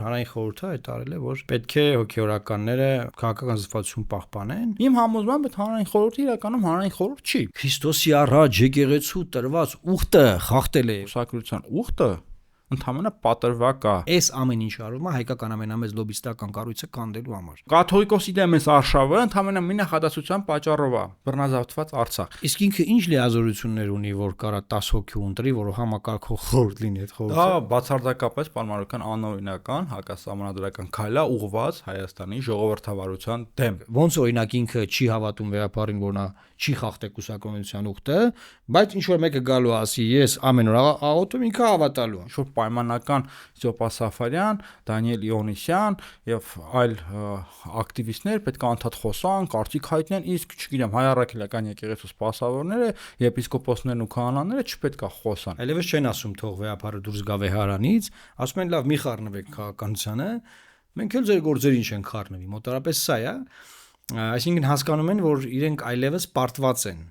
Հանրային խորհուրդը հայտարարել է, որ պետք է հոգեորականները քաղաքական զսպվածություն պահպանեն։ Իմ համոզմամբ այդ հանրային խորհուրդը իրականում հանրային խորհուրդ չի։ Քրիստոսի առաջ եկեղեցու տրված ուխտը խախտել է։ Կուսակցության ուխտը ընդհանրապես պատրվակ է։ Այս ամեն ինչ արվում է հայկական ամենամեծ լոբիստական կառույցը կանդելու համար։ Կաթողիկոսի դեմ էս արշավը ընդհանրապես մի նախադասության պատճառով է բռնազավթված Արցախ։ Իսկ ինքը ինչ լիազորություններ ունի, որ կարա 10 հոգի ունտրի, որ համակարգող խորհուրդ լինի այդ խորհուրդը։ Դա բացարձակապես պարմանական անօրինական հակասահմանադրական քայլ է ուղղված Հայաստանի ժողովրդավարության դեմ։ Ոնց օրինակ ինքը չի հավատում վեհապարին, որ նա չի խախտել կուսակցության ուխտը, բայց ինչ որ մեկը գալու ասի, ես ամեն օր աղոթում, ինքը հավատալու է։ Շուտ պայմանական Ստեփա Սաֆարյան, Դանիել Իոնիսյան եւ այլ ակտիվիստներ պետք է անդադ խոսան, կարծիք հայտնեն, իսկ չգիտեմ, հայ առաքելական եկեղեցու սպասավորները, եպիսկոպոսներն ու քահանաները չպետք է խոսան։ Այլևս չեն ասում թող վեհապարը դուրս գա վեհարանից, ասում են լավ մի խառնվեք քաղաքականությանը, մենք էլ ձեր գործերին չենք խառնվի, մոտարապես սա է։ Այսինքն հասկանում են, որ իրենք այլևս պարտված են